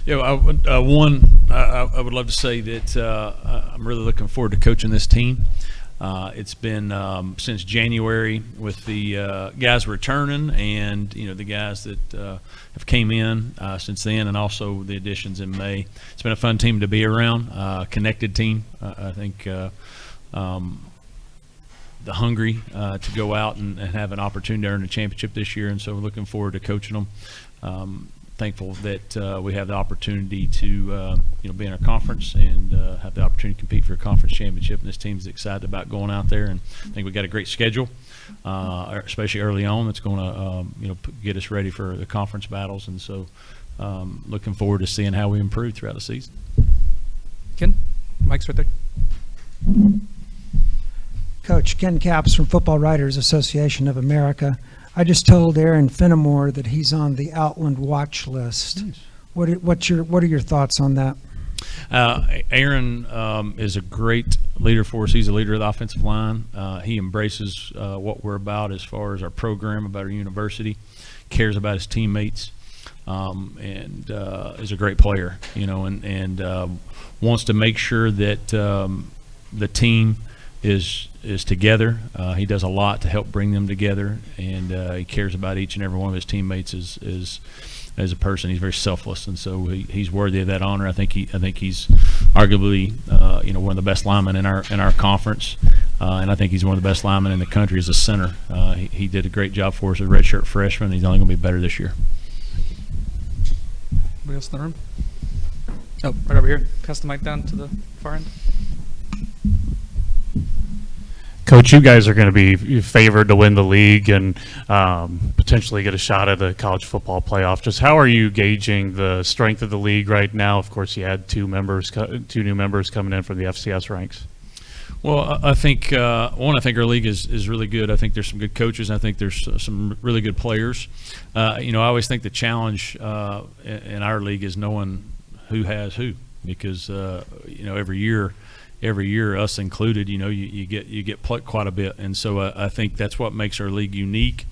Yeah, I would love to say that I'm really looking forward to coaching this team. It's been since January with the guys returning, and the guys that have came in since then, and also the additions in May. It's been a fun team to be around, connected team. I think the hungry to go out and have an opportunity to earn a championship this year, and so we're looking forward to coaching them. Thankful that we have the opportunity to be in a conference and have the opportunity to compete for a conference championship. And this team's excited about going out there, and I think we got a great schedule, especially early on. That's going to get us ready for the conference battles, and so looking forward to seeing how we improve throughout the season. Ken, Mike's right there. Coach, Ken Capps from Football Writers Association of America. I just told Aaron Fineore that he's on the Outland watch list. Nice. What are your thoughts on that? Aaron is a great leader for us. He's a leader of the offensive line. He embraces what we're about as far as our program, about our university, cares about his teammates, and is a great player, and wants to make sure that the team is together. He does a lot to help bring them together, and he cares about each and every one of his teammates as a person. He's very selfless, and so he's worthy of that honor. I think he's arguably one of the best linemen in our conference, and I think he's one of the best linemen in the country as a center. He did a great job for us as a redshirt freshman. He's only going to be better this year. Anybody else in the room? Oh, right over here. Pass the mic down to the far end. Coach, you guys are going to be favored to win the league and potentially get a shot at the college football playoff. Just how are you gauging the strength of the league right now? Of course, you had two new members coming in from the FCS ranks. Well, I think I think our league is really good. I think there's some good coaches. I think there's some really good players. I always think the challenge in our league is knowing who has who, because every year, us included, you get plucked quite a bit, and so I think that's what makes our league unique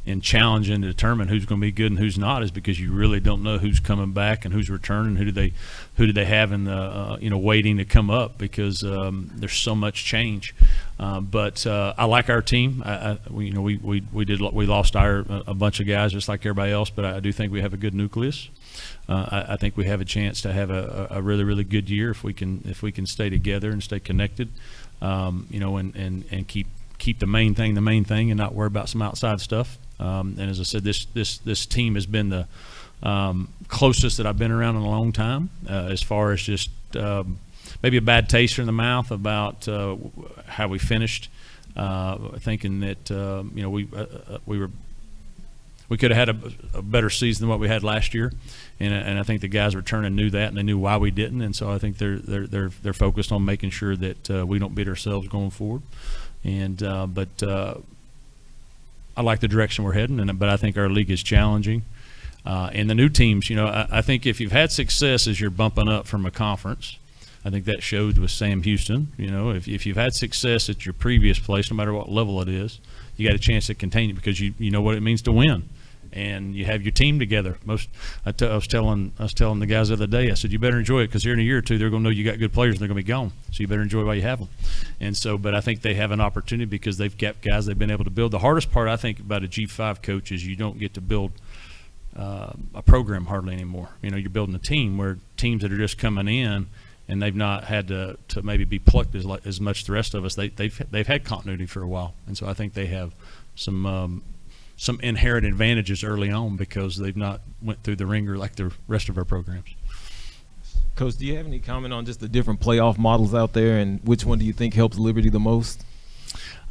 and challenging to determine who's going to be good and who's not, is because you really don't know who's coming back and who's returning, who do they have in the waiting to come up, because there's so much change. But I like our team. We lost a bunch of guys just like everybody else, but I do think we have a good nucleus. I think we have a chance to have a really, really good year if we can stay together and stay connected, and keep the main thing and not worry about some outside stuff. And as I said, this team has been the closest that I've been around in a long time, as far as just maybe a bad taste in the mouth about how we finished, thinking that we could have had a better season than what we had last year, and I think the guys returning knew that, and they knew why we didn't, and so I think they're focused on making sure that we don't beat ourselves going forward. And but I like the direction we're heading, but I think our league is challenging. And the new teams, I think if you've had success as you're bumping up from a conference, I think that showed with Sam Houston. If you've had success at your previous place, no matter what level it is, you got a chance to continue, because you know what it means to win, and you have your team together. I was telling the guys the other day, I said, you better enjoy it, because here in a year or two they're going to know you got good players and they're going to be gone. So you better enjoy while you have them. And so, but I think they have an opportunity because they've got guys they've been able to build. The hardest part, I think, about a G5 coach is you don't get to build a program hardly anymore. You're building a team, where teams that are just coming in and they've not had to maybe be plucked as much as the rest of us. They've had continuity for a while, and so I think they have some inherent advantages early on because they've not went through the ringer like the rest of our programs. Coach, do you have any comment on just the different playoff models out there, and which one do you think helps Liberty the most?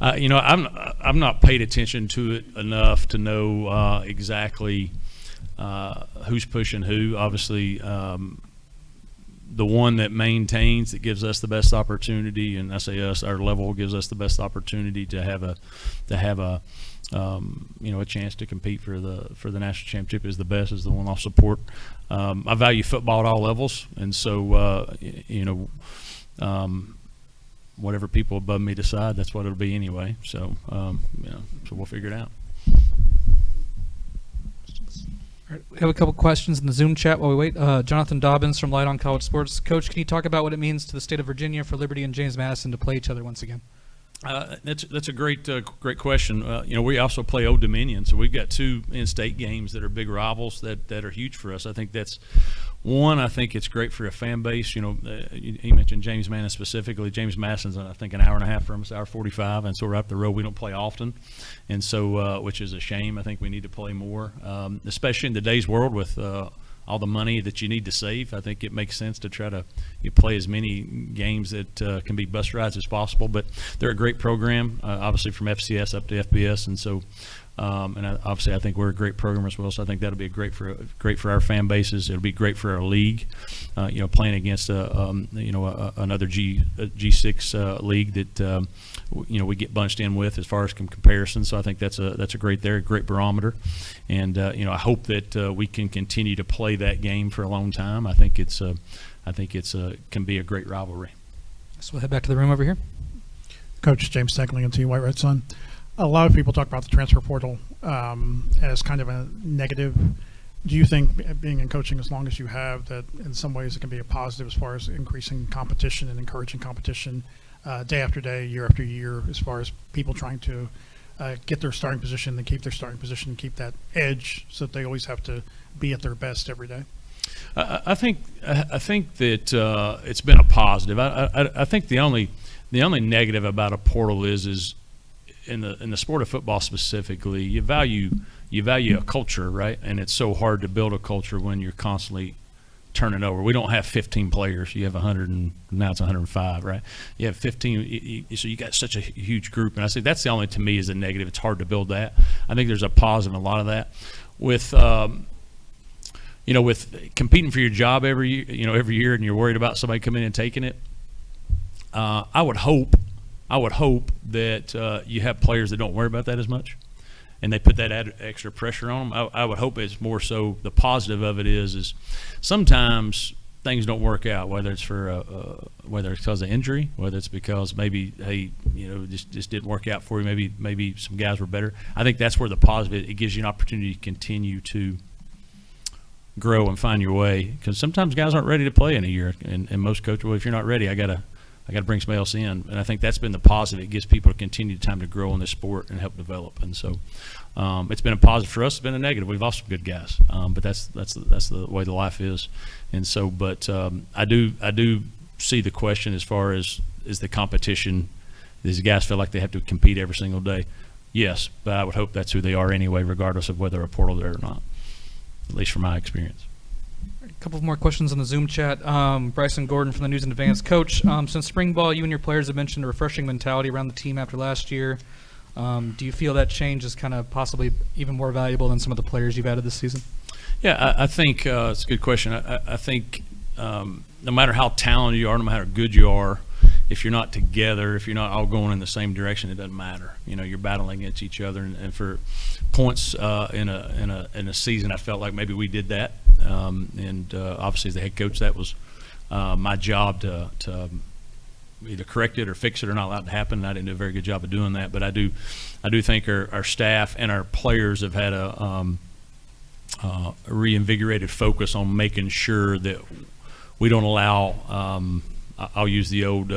I've not paid attention to it enough to know exactly who's pushing who. Obviously, the one that maintains, that gives us the best opportunity, and I say us, our level gives us the best opportunity to have a chance to compete for the national championship is the one I'll support. I value football at all levels, and so whatever people above me decide, that's what it'll be anyway. So so we'll figure it out. All right, we have a couple questions in the Zoom chat while we wait. Jonathan Dobbins from Light on College Sports. Coach, can you talk about what it means to the state of Virginia for Liberty and James Madison to play each other once again? That's a great question. We also play Old Dominion, so we've got two in-state games that are big rivals that are huge for us. I think that's one. I think it's great for a fan base. He mentioned James Madison specifically. James Madison's I think an hour and a half from us, hour 45, and so we're up the road. We don't play often, and so which is a shame. I think we need to play more, especially in today's world with all the money that you need to save. I think it makes sense to try to play as many games that can be bus rides as possible. But they're a great program, obviously from FCS up to FBS, and so obviously I think we're a great program as well. So I think that'll be great for our fan bases. It'll be great for our league. Playing against another G6 league that we get bunched in with as far as comparison. So I think that's a great barometer, and I hope that we can continue to play that game for a long time. I think it's can be a great rivalry. So we'll head back to the room over here. Coach James Steckling, NT White Red Sun. A lot of people talk about the transfer portal as kind of a negative. Do you think, being in coaching as long as you have, that in some ways it can be a positive as far as increasing competition and encouraging competition day after day, year after year, as far as people trying to get their starting position and keep their starting position and keep that edge so that they always have to be at their best every day? I think that it's been a positive. I think the only negative about a portal is in the sport of football specifically, you value a culture, right? And it's so hard to build a culture when you're constantly turning over. We don't have 15 players. You have 100, and now it's 105, right? You have 15, so you got such a huge group. And I say that's the only, to me, is a negative. It's hard to build that. I think there's a positive in a lot of that. With with competing for your job every year, and you're worried about somebody coming in and taking it. I would hope that you have players that don't worry about that as much, and they put that extra pressure on them. I would hope it's more so the positive of it is sometimes things don't work out, whether it's because of injury, whether it's because maybe just didn't work out for you. Maybe some guys were better. I think that's where the positive, it gives you an opportunity to continue to grow and find your way, because sometimes guys aren't ready to play in a year, and most coaches, well, if you're not ready, I gotta bring somebody else in. And I think that's been the positive. It gives people continued time to grow in this sport and help develop. And so it's been a positive for us. It's been a negative. We've lost some good guys, but that's the way the life is. And so, but I do see the question as far as is the competition. These guys feel like they have to compete every single day. Yes, but I would hope that's who they are anyway, regardless of whether a portal there or not, at least from my experience. A couple more questions on the Zoom chat. Bryson Gordon from the News in Advance. Coach, since spring ball, you and your players have mentioned a refreshing mentality around the team after last year. Do you feel that change is kind of possibly even more valuable than some of the players you've added this season? Yeah, I think it's a good question. I think no matter how talented you are, no matter how good you are, if you're not together, if you're not all going in the same direction, it doesn't matter. You're battling against each other, and for points in a season, I felt like maybe we did that. And obviously, as the head coach, that was my job to either correct it or fix it or not allow it to happen. And I didn't do a very good job of doing that. But I do think our staff and our players have had a reinvigorated focus on making sure that we don't allow. I'll use the old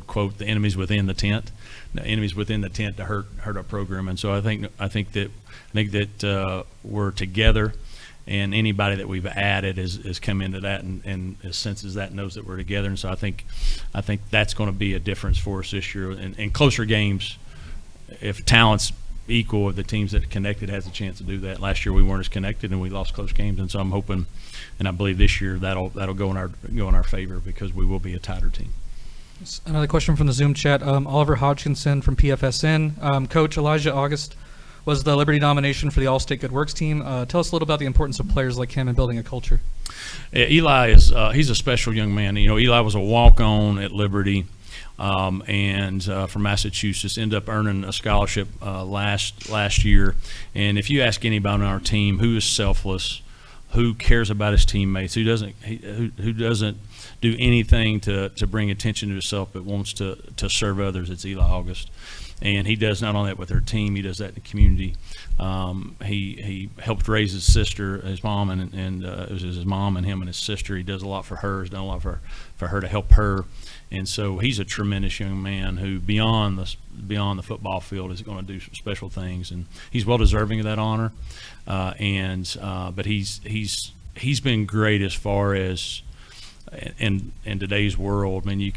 quote: "The enemy's within the tent." The enemy's within the tent to hurt our program. And so I think that we're together. And anybody that we've added has come into that and senses that, knows that we're together. And so I think that's going to be a difference for us this year. And closer games, if talent's equal, the teams that connected has a chance to do that. Last year we weren't as connected and we lost close games. And so I'm hoping, and I believe this year that'll go in our favor, because we will be a tighter team. Another question from the Zoom chat. Oliver Hodgkinson from PFSN. Coach, Elijah August was the Liberty nomination for the All-State Good Works team. Tell us a little about the importance of players like him in building a culture. Yeah, Eli is he's a special young man. Eli was a walk-on at Liberty, and from Massachusetts, ended up earning a scholarship last year. And if you ask anybody on our team who is selfless, who cares about his teammates, who doesn't do anything to bring attention to himself but wants to serve others, it's Eli August. And he does not only that with their team, he does that in the community. He helped raise his sister, his mom, and it was his mom and him and his sister. He does a lot for her. He's done a lot for her to help her. And so he's a tremendous young man who, beyond the football field, is going to do some special things, and he's well deserving of that honor. But he's been great as far as in today's world. I mean, you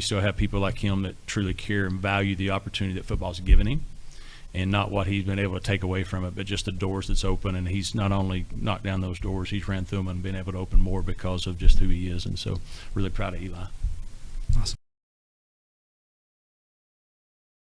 still have people like him that truly care and value the opportunity that football's given him, and not what he's been able to take away from it, but just the doors that's open. And he's not only knocked down those doors, he's ran through them and been able to open more because of just who he is. And so, really proud of Eli. Awesome.